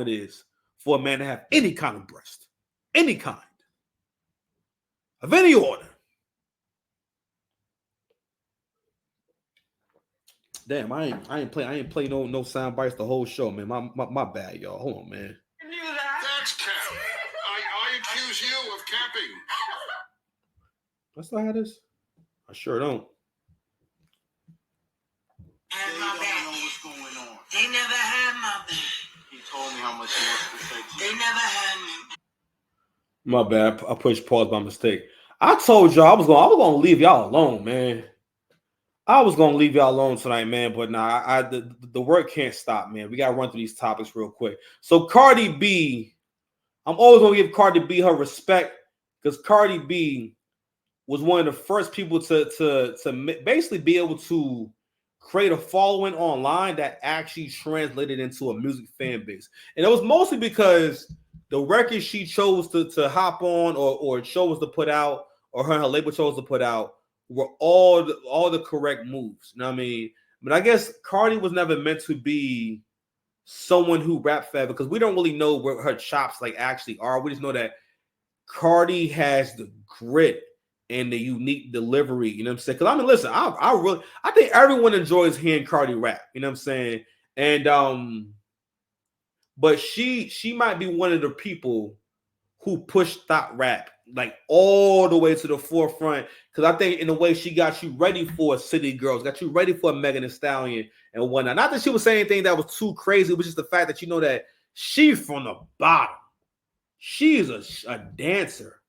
it is for a man to have any kind of breast, any kind, of any order. Damn, I ain't play no sound bites the whole show, man. My bad, y'all. Hold on, man. That's cap. I accuse you of capping. That's not how this. I sure don't. Had my back. Know what's going on. They never had my back. He told me how much he wants to say to you. They never had me. My bad. I pushed pause by mistake. I told y'all I was gonna leave y'all alone, man. I was gonna leave y'all alone tonight, man. But nah, the work can't stop, man. We gotta run through these topics real quick. So Cardi B, I'm always gonna give Cardi B her respect because Cardi B was one of the first people to basically be able to create a following online that actually translated into a music fan base. And it was mostly because the records she chose to hop on or chose to put out, or her label chose to put out, were all the correct moves. You know what I mean? But I guess Cardi was never meant to be someone who rap fed, because we don't really know where her chops like actually are. We just know that Cardi has the grit and the unique delivery, you know what I'm saying? Because I mean, listen, I think everyone enjoys hearing Cardi rap, you know what I'm saying? And but she might be one of the people who pushed thought rap like all the way to the forefront. Because I think in a way she got you ready for City Girls, got you ready for Megan Thee Stallion and whatnot. Not that she was saying anything that was too crazy, it was just the fact that you know that she from the bottom. She is a dancer.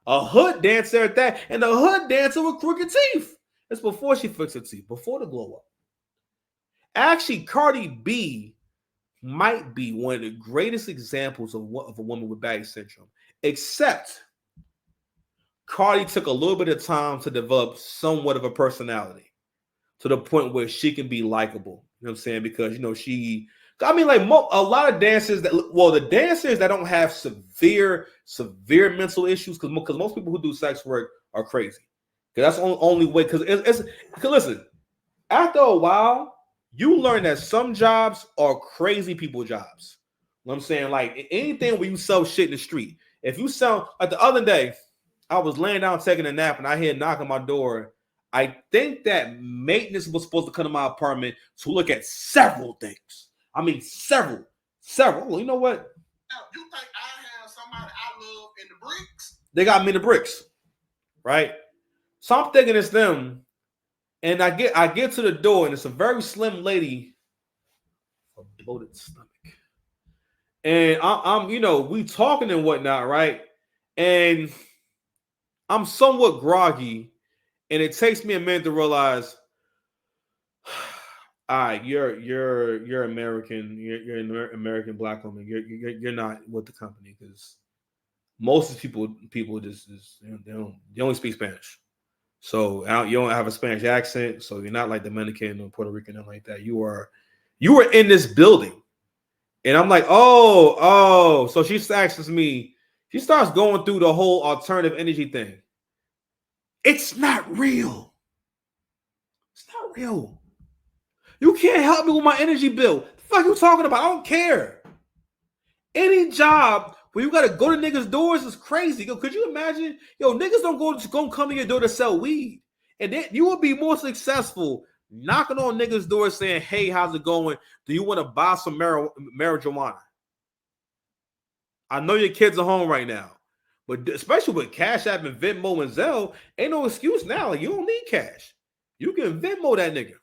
A hood dancer at that, and a hood dancer with crooked teeth. It's before she fixed her teeth, before the glow up. Actually, Cardi B might be one of the greatest examples of a woman with Baddies syndrome. Except Cardi took a little bit of time to develop somewhat of a personality to the point where she can be likable. You know what I'm saying? Because you know I mean, like a lot of dancers the dancers that don't have severe mental issues, because most people who do sex work are crazy. Because that's the only way. Because listen, after a while, you learn that some jobs are crazy people jobs. You know what I'm saying? Like anything where you sell shit in the street. If you sell, like the other day, I was laying down taking a nap and I hear a knock on my door. I think that maintenance was supposed to come to my apartment to look at several things. I mean, several. Well, you know what? You think I have somebody I love in the bricks? They got me in the bricks, right? So I'm thinking it's them, and I get to the door, and it's a very slim lady, a bloated stomach, and I'm we talking and whatnot, right? And I'm somewhat groggy, and it takes me a minute to realize. All right, you're American. You're an American black woman. You're not with the company, because most people just they only speak Spanish. So you don't have a Spanish accent. So you're not like Dominican or Puerto Rican, nothing like that. You are in this building, and I'm like, oh. So she asks me. She starts going through the whole alternative energy thing. It's not real. It's not real. You can't help me with my energy bill. The fuck you talking about? I don't care. Any job where you gotta go to niggas' doors is crazy. Yo, could you imagine? Yo, niggas don't come to your door to sell weed. And then you will be more successful knocking on niggas' doors saying, hey, how's it going? Do you want to buy some marijuana? I know your kids are home right now. But especially with Cash App and Venmo and Zelle, ain't no excuse now. Like, you don't need cash. You can Venmo that nigga.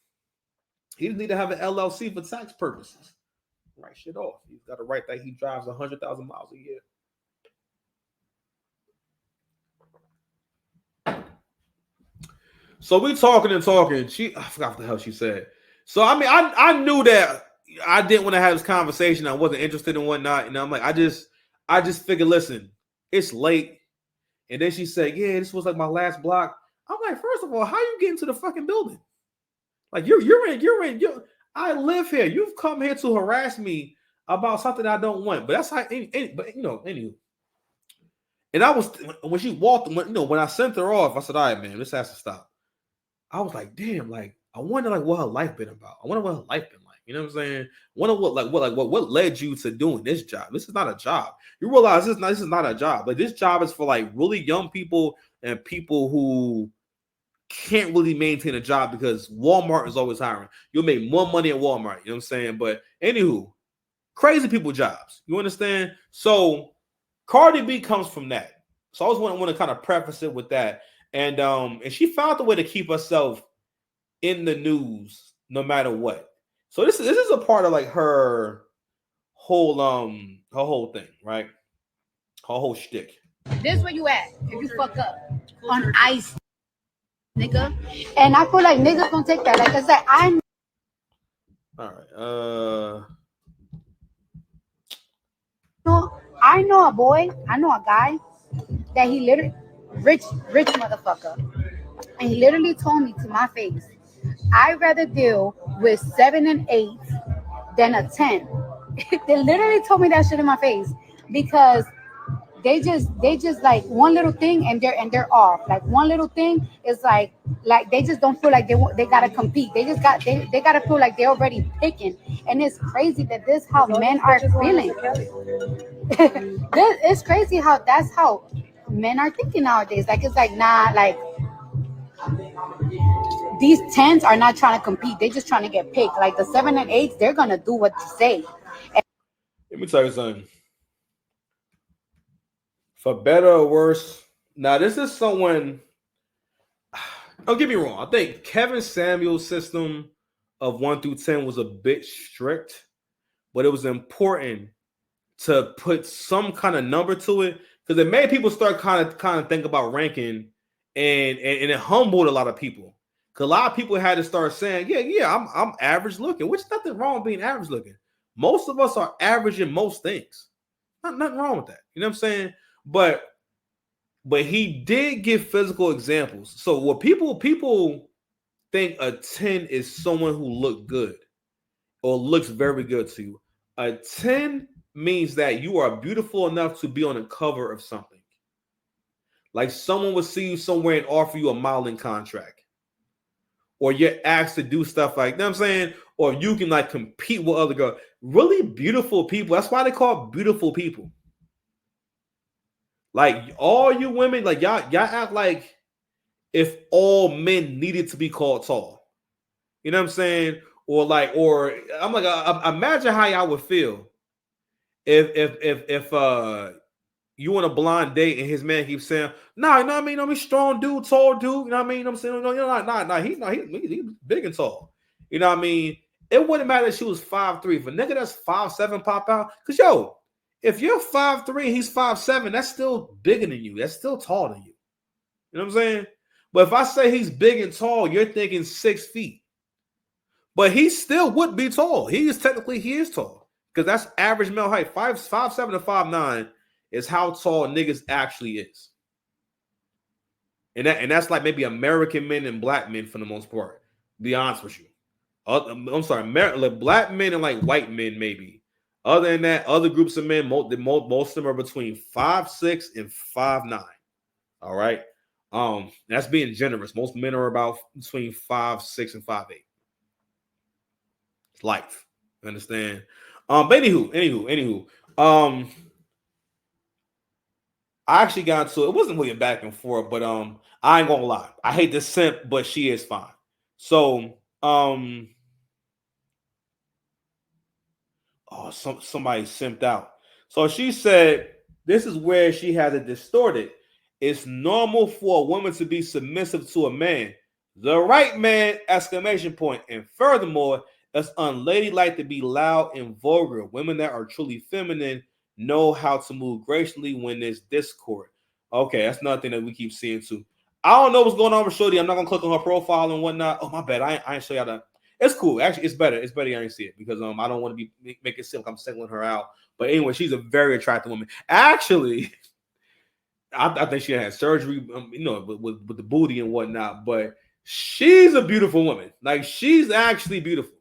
He doesn't need to have an LLC for tax purposes. Write shit off. He's got to write that he drives 100,000 miles a year. So we talking. I forgot what the hell she said. So I mean, I knew that I didn't want to have this conversation. I wasn't interested in whatnot. And I'm like, I just figured, listen, it's late. And then she said, yeah, this was like my last block. I'm like, first of all, how you get into the fucking building? Like you're in. I live here. You've come here to harass me about something I don't want. But that's how. But anyway. And I was when she walked. When I sent her off, I said, "All right, man, this has to stop." I was like, "Damn!" Like I wonder, like what her life been about. I wonder what her life been like. You know what I'm saying? Wonder what led you to doing this job. This is not a job. You realize this is not a job. Like, this job is for like really young people and people who can't really maintain a job because Walmart is always hiring. You'll make more money at Walmart. You know what I'm saying? But anywho, crazy people jobs. You understand? So Cardi B comes from that. So I always want to kind of preface it with that. And she found a way to keep herself in the news no matter what. So this is a part of like her whole thing, right? Her whole shtick. This where you at if you fuck up on ice, nigga. And I feel like niggas gonna take that. Like I said, I know a boy, I know a guy that he literally rich motherfucker, and he literally told me to my face, I'd rather deal with 7 and 8 than a 10. They literally told me that shit in my face because they just like one little thing and they're off. Like one little thing is like they just don't feel like they gotta compete. They gotta feel like they're already picking. And it's crazy that this how men are feeling. It's crazy how that's how men are thinking nowadays. Like it's like nah, like these 10s are not trying to compete. They're just trying to get picked. Like the 7 and 8s, they're gonna do what you say. Let me tell you something. For better or worse, now this is someone. Don't get me wrong. I think Kevin Samuel's system of 1 through 10 was a bit strict, but it was important to put some kind of number to it because it made people start kind of think about ranking, and it humbled a lot of people. Because a lot of people had to start saying, yeah, I'm average looking, which is nothing wrong with being average looking. Most of us are average in most things. Nothing wrong with that. You know what I'm saying? But he did give physical examples. So what people think a 10 is someone who looked good or looks very good to you. A 10 means that you are beautiful enough to be on the cover of something. Like someone will see you somewhere and offer you a modeling contract. Or you're asked to do stuff like, you know what I'm saying? Or you can like compete with other girls. Really beautiful people. That's why they call beautiful people. Like all you women, like y'all act like if all men needed to be called tall. You know what I'm saying? Or I'm like, imagine how y'all would feel if you want a blind date and his man keeps saying, nah, you know what I mean? I'm a strong dude, tall dude, you know what I mean? I'm saying, no, he's big and tall. You know what I mean? It wouldn't matter if she was 5'3". If a nigga that's 5'7" pop out, because yo, if you're 5'3" and he's 5'7", that's still bigger than you. That's still taller than you. You know what I'm saying? But if I say he's big and tall, you're thinking 6 feet. But he still would be tall. He is tall. Because that's average male height. 5'7" to 5'9" is how tall niggas actually is. And that's like maybe American men and black men for the most part. Be honest with you. I'm sorry, like black men and like white men maybe. Other than that, other groups of men, most of them are between 5'6" and 5'9". All right. That's being generous. Most men are about between 5'6" and 5'8". It's life. You understand? But anywho. I actually got into it wasn't really a back and forth, but I ain't gonna lie. I hate this simp, but she is fine. So somebody simped out. So she said this is where she has it distorted. It's normal for a woman to be submissive to a man. The right man, exclamation point. And furthermore, it's unladylike to be loud and vulgar. Women that are truly feminine know how to move gracefully when there's discord. Okay, that's another thing that we keep seeing too. I don't know what's going on with Shorty. I'm not gonna click on her profile and whatnot. Oh, my bad. I ain't show y'all that. It's cool. Actually, it's better. It's better I didn't see it because I don't want to be make it seem like I'm singling her out. But anyway, she's a very attractive woman. Actually, I think she had surgery, with the booty and whatnot. But she's a beautiful woman. Like she's actually beautiful.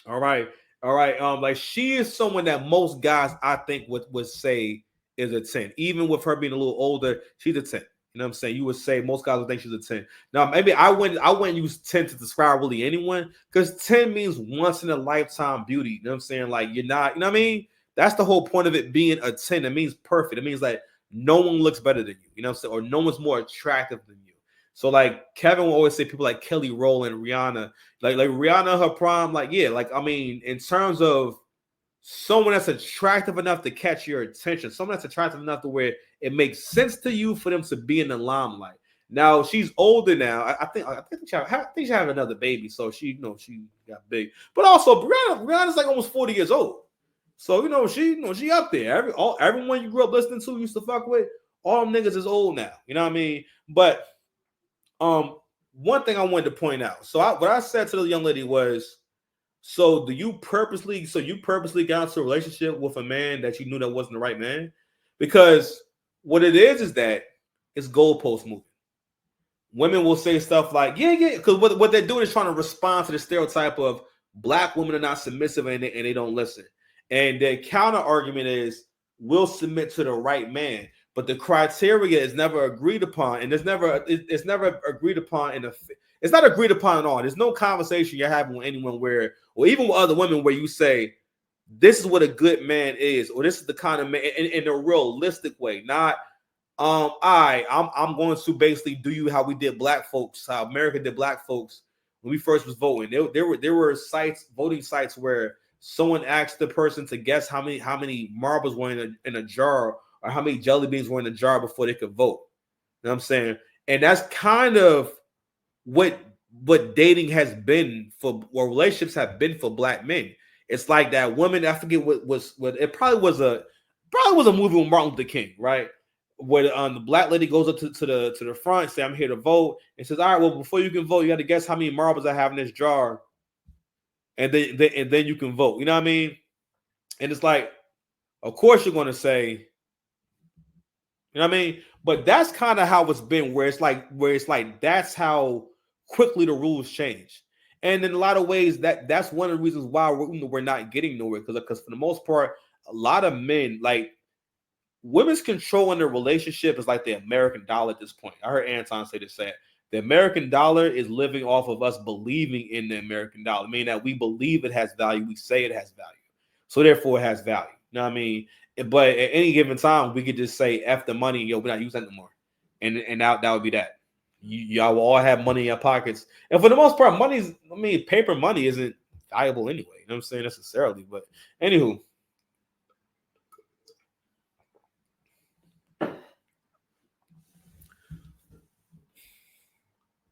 All right. Like she is someone that most guys I think would say is a 10. Even with her being a little older, she's a 10. You know what I'm saying? You would say most guys would think she's a 10. Now, maybe I wouldn't use 10 to describe really anyone, because 10 means once in a lifetime beauty. You know what I'm saying? Like, you're not, you know what I mean? That's the whole point of it being a 10. It means perfect. It means like no one looks better than you, you know what I'm saying? Or no one's more attractive than you. So like Kevin will always say people like Kelly Rowland, Rihanna, like Rihanna, her prime, like, yeah, like, I mean, in terms of someone that's attractive enough to catch your attention, someone that's attractive enough to where it makes sense to you for them to be in the limelight. Now she's older now. I think she had another baby, so she got big. But also Rihanna's like almost 40 years old, so she up there. Everyone you grew up listening to, used to fuck with, all them niggas is old now. You know what I mean? But one thing I wanted to point out. So what I said to the young lady was, so you purposely got into a relationship with a man that you knew that wasn't the right man? Because what it is that it's goalpost moving. Women will say stuff like, yeah, because what they're doing is trying to respond to the stereotype of black women are not submissive and they don't listen. And the counter argument is, we'll submit to the right man. But the criteria is never agreed upon, and it's never agreed upon it's not agreed upon at all. There's no conversation you're having with anyone where, or even with other women, where you say, this is what a good man is, or this is the kind of man in a realistic way. Not I'm going to basically do you how we did black folks, how America did black folks when we first was voting. There were voting sites where someone asked the person to guess how many marbles were in a jar, or how many jelly beans were in the jar before they could vote. You know what I'm saying? And that's kind of what dating has been for, or relationships have been for black men. It's like that woman, I forget what it probably was a movie with Martin Luther King, right? Where the black lady goes up to the front, say, I'm here to vote, and says, all right, well, before you can vote, you got to guess how many marbles I have in this jar, and then you can vote. You know what I mean? And it's like, of course you're going to say, you know what I mean? But that's kind of how it's been, where it's like that's how quickly the rules change. And in a lot of ways, that's one of the reasons why we're not getting nowhere. Because for the most part, a lot of men, like, women's control in their relationship is like the American dollar at this point. I heard Anton say this. The American dollar is living off of us believing in the American dollar, meaning that we believe it has value. We say it has value. So therefore it has value. You know what I mean? But at any given time, we could just say F the money, we're not using that no more. And that would be that. Y'all will all have money in your pockets. And for the most part, paper money isn't valuable anyway. You know what I'm saying? Necessarily. But anywho.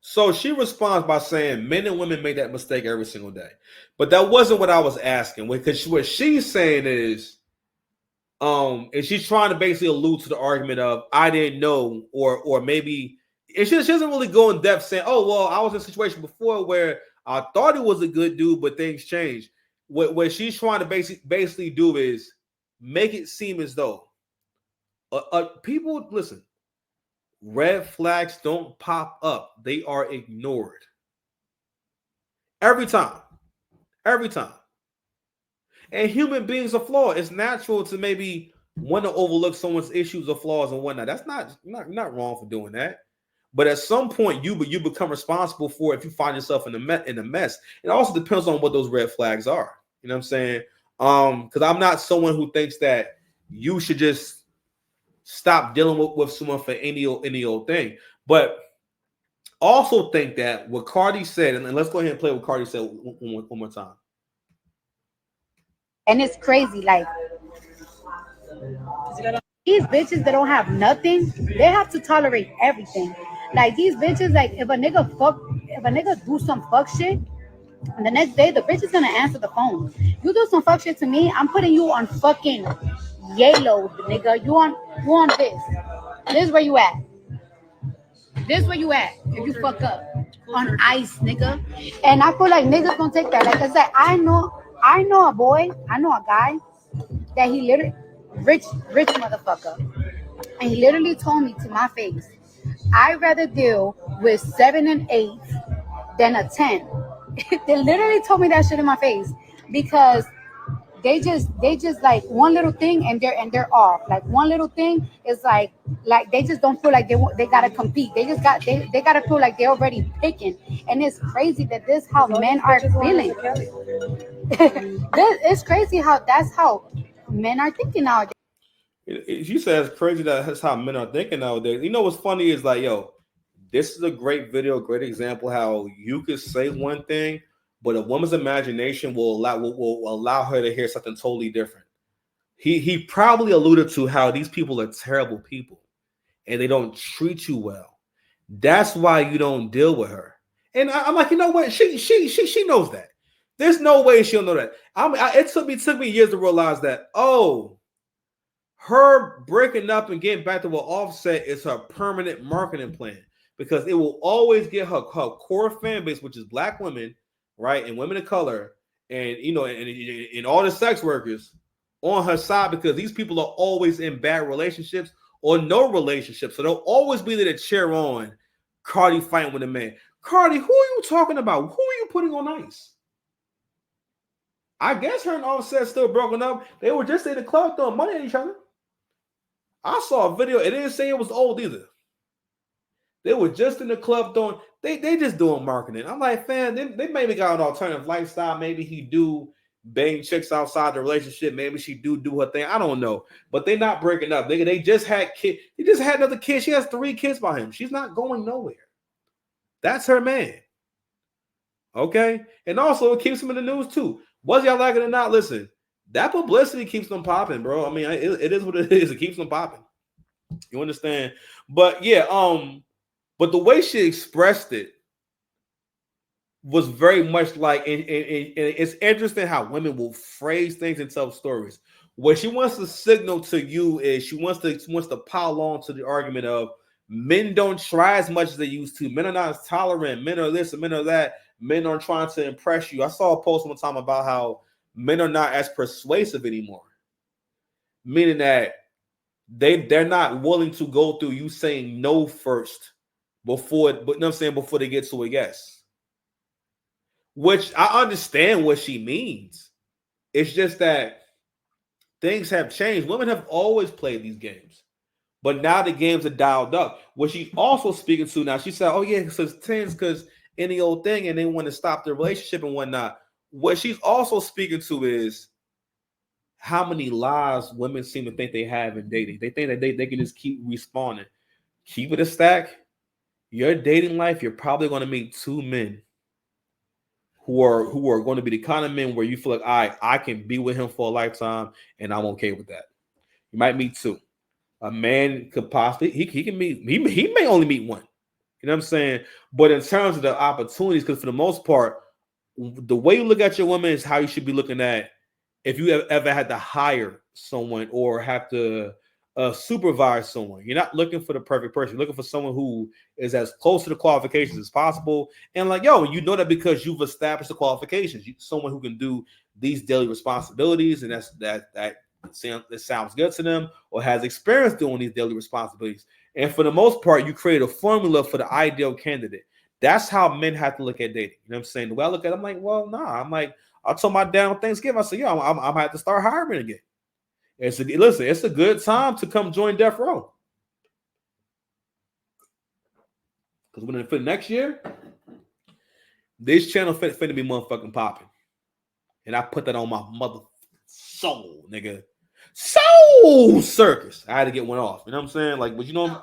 So she responds by saying men and women make that mistake every single day. But that wasn't what I was asking. Because what she's saying is, and she's trying to basically allude to the argument of, I didn't know, or maybe, and she doesn't really go in depth saying, oh, well, I was in a situation before where I thought he was a good dude, but things changed. What she's trying to basically do is make it seem as though people, listen, red flags don't pop up. They are ignored. Every time. And human beings are flawed. It's natural to maybe want to overlook someone's issues or flaws and whatnot. That's not wrong for doing that. But at some point, you become responsible for it if you find yourself in a mess. It also depends on what those red flags are. You know what I'm saying? Because I'm not someone who thinks that you should just stop dealing with someone for any old thing. But also think that what Cardi said, and let's go ahead and play what Cardi said one more time. And it's crazy, like, these bitches that don't have nothing, they have to tolerate everything. Like, these bitches, like, if a nigga do some fuck shit, and the next day the bitch is gonna answer the phone. You do some fuck shit to me, I'm putting you on fucking yellow, nigga. You on this. This is where you at. This is where you at if you fuck up. On ice, nigga. And I feel like niggas gonna take that. Like I said, I know a guy that he literally rich motherfucker. And he literally told me to my face, I'd rather deal with 7 and 8 than a 10. They literally told me that shit in my face, because they just like one little thing and they're off. Like one little thing is like they just don't feel like they gotta compete. They gotta feel like they're already picking. And it's crazy that this how men are feeling. It's crazy how that's how men are thinking nowadays. She says it's crazy that that's how men are thinking nowadays. You know what's funny is like, yo, this is a great video, great example how you could say one thing, but a woman's imagination will allow her to hear something totally different. He probably alluded to how these people are terrible people and they don't treat you well. That's why you don't deal with her. And I'm like, you know what? She knows that. There's no way she'll know that. It took me years to realize that. Oh, her breaking up and getting back to an offset is her permanent marketing plan because it will always get her core fan base, which is black women, right, and women of color, and and all the sex workers on her side because these people are always in bad relationships or no relationships, so they'll always be there to cheer on Cardi fighting with a man. Cardi, who are you talking about? Who are you putting on ice? I guess her and Offset still broken up. They were just in the club throwing money at each other. I saw a video. It didn't say it was old either. They were just in the club doing. They just doing marketing. I'm like, fam, they maybe got an alternative lifestyle. Maybe he do bang chicks outside the relationship. Maybe she do her thing. I don't know. But they not breaking up. They just had kid. He just had another kid. She has 3 kids by him. She's not going nowhere. That's her man. Okay, and also it keeps him in the news too. Whether y'all like it or not, listen. That publicity keeps them popping, bro. I mean, it is what it is. It keeps them popping. You understand? But yeah, but the way she expressed it was very much like, and it's interesting how women will phrase things and tell stories. What she wants to signal to you is she wants to pile on to the argument of men don't try as much as they used to. Men are not as tolerant. Men are this and men are that. Men aren't trying to impress you. I saw a post one time about how men are not as persuasive anymore, meaning that they're not willing to go through you saying no first before, but you know what I'm saying, before they get to a yes. Which I understand what she means. It's just that things have changed. Women have always played these games, but now the games are dialed up. What she's also speaking to now, she said, "Oh yeah, because it's tense, because any old thing, and they want to stop the relationship and whatnot." What she's also speaking to is how many lies women seem to think they have in dating. They think that they can just keep respawning. Keep it a stack. Your dating life, you're probably going to meet 2 men who are going to be the kind of men where you feel like I can be with him for a lifetime and I'm okay with that. You might meet 2. A man could possibly he can meet he may only meet 1. You know what I'm saying? But in terms of the opportunities, because for the most part, the way you look at your woman is how you should be looking at if you have ever had to hire someone or have to supervise someone. You're not looking for the perfect person. You're looking for someone who is as close to the qualifications as possible. And like, yo, you know that because you've established the qualifications. Someone who can do these daily responsibilities, and that sounds good to them, or has experience doing these daily responsibilities. And for the most part, you create a formula for the ideal candidate. That's how men have to look at dating. You know what I'm saying? The way I look at it, I'm like, well, nah. I'm like, I told my dad on Thanksgiving, I said, yeah, I'm going to have to start hiring again. Listen, it's a good time to come join Death Row. Because for next year, this channel finna be motherfucking popping. And I put that on my mother soul, nigga. Soul Circus. I had to get one off. You know what I'm saying? Like, but you know,